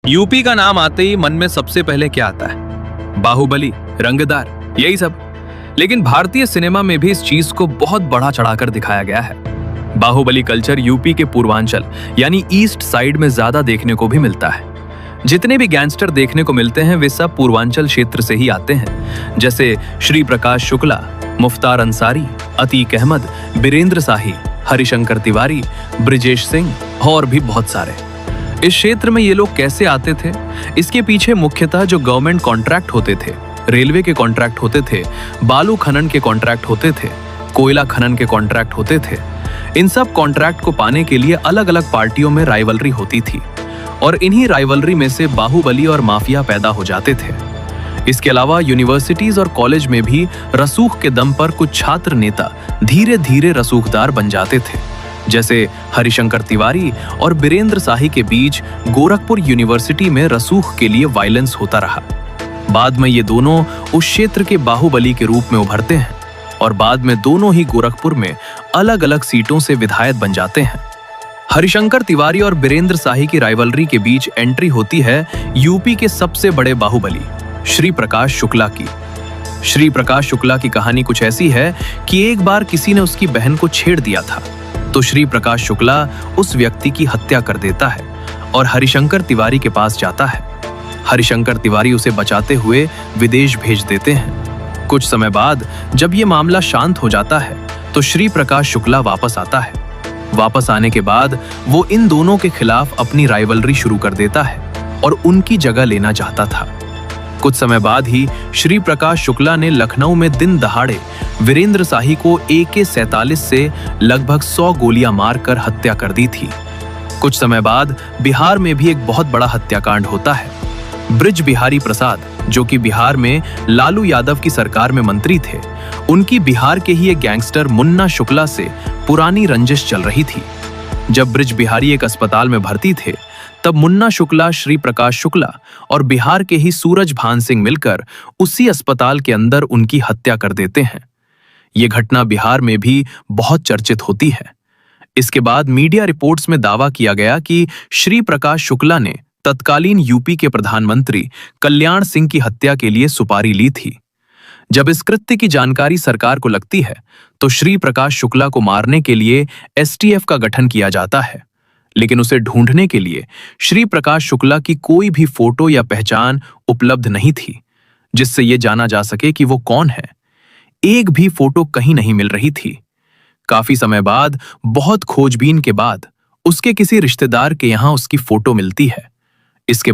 UP का नाम आते ही मन में सबसे पहले क्या आता है? बाहुबली, रंगदार, यही सब। लेकिन भारतीय सिनेमा में भी इस चीज को बहुत बढ़ा चढ़ाकर दिखाया गया है। बाहुबली कल्चर यूपी के पूर्वांचल यानी ईस्ट साइड में ज्यादा देखने को भी मिलता है। जितने भी गैंगस्टर देखने को मिलते हैं वे सब पूर्वांचल क्षेत्र से ही आते हैं, जैसे श्री प्रकाश शुक्ला, मुफ्तार अंसारी, अतीक अहमद, बीरेंद्र शाही, हरिशंकर तिवारी, ब्रिजेश सिंह और भी बहुत सारे। इस क्षेत्र में ये लोग कैसे आते थे? इसके पीछे मुख्यतः जो गवर्नमेंट कॉन्ट्रैक्ट होते थे, रेलवे के कॉन्ट्रैक्ट होते थे, बालू खनन के कॉन्ट्रैक्ट होते थे, कोयला खनन के कॉन्ट्रैक्ट होते थे। इन सब कॉन्ट्रैक्ट को पाने के लिए अलग अलग पार्टियों में राइवलरी होती थी और इन्हीं राइवलरी में से बाहुबली और माफिया पैदा हो जाते थे। इसके अलावा यूनिवर्सिटीज और कॉलेज में भी रसूख के दम पर कुछ छात्र नेता धीरे धीरे रसूखदार बन जाते थे, जैसे हरिशंकर तिवारी और बीरेंद्र शाही के बीच गोरखपुर यूनिवर्सिटी में रसूख के लिए वायलेंस होता रहा। बाद में ये दोनों उस क्षेत्र के बाहुबली के रूप में उभरते हैं और बाद में दोनों ही गोरखपुर में अलग अलग सीटों से विधायक बन जाते हैं। हरिशंकर तिवारी और बीरेंद्र शाही की राइवलरी के बीच एंट्री होती है यूपी के सबसे बड़े बाहुबली श्री प्रकाश शुक्ला की। श्री प्रकाश शुक्ला की कहानी कुछ ऐसी है कि एक बार किसी ने उसकी बहन को छेड़ दिया था, तो श्री प्रकाश शुक्ला उस व्यक्ति की हत्या कर देता है और हरिशंकर तिवारी के पास जाता है। हरिशंकर तिवारी उसे बचाते हुए विदेश भेज देते हैं। कुछ समय बाद जब ये मामला शांत हो जाता है तो श्री प्रकाश शुक्ला वापस आता है। वापस आने के बाद वो इन दोनों के खिलाफ अपनी राइवलरी शुरू कर देता है और उनकी जगह लेना चाहता था। कुछ समय बाद ही श्री प्रकाश शुक्ला ने लखनऊ में दिन दहाड़े वीरेंद्र शाही को AK-47 से लगभग 100 गोलियां मारकर हत्या कर दी थी। कुछ समय बाद बिहार में भी एक बहुत बड़ा हत्याकांड होता है। ब्रिज बिहारी प्रसाद, जो कि बिहार में लालू यादव की सरकार में मंत्री थे, उनकी बिहार के ही एक गैंगस्टर मुन्ना शुक्ला से पुरानी रंजिश चल रही थी। जब ब्रिज बिहारी एक अस्पताल में भर्ती थे तब मुन्ना शुक्ला, श्री प्रकाश शुक्ला और बिहार के ही सूरज भान सिंह मिलकर उसी अस्पताल के अंदर उनकी हत्या कर देते हैं। ये घटना बिहार में भी बहुत चर्चित होती है। इसके बाद मीडिया रिपोर्ट्स में दावा किया गया कि श्री प्रकाश शुक्ला ने तत्कालीन यूपी के प्रधानमंत्री कल्याण सिंह की हत्या के लिए सुपारी ली थी। जब इस कृत्य की जानकारी सरकार को लगती है तो श्री प्रकाश शुक्ला को मारने के लिए STF का गठन किया जाता है, लेकिन उसे ढूंढने के लिए श्री प्रकाश शुक्ला की कोई भी फोटो या पहचान उपलब्ध नहीं थी जिससे यह जाना जा सके कि वो कौन है। एक भी फोटो कहीं नहीं मिल रही थी। काफी समय बाद बहुत खोजबीन के बाद उसके किसी रिश्तेदार के यहां उसकी फोटो मिलती है। इसके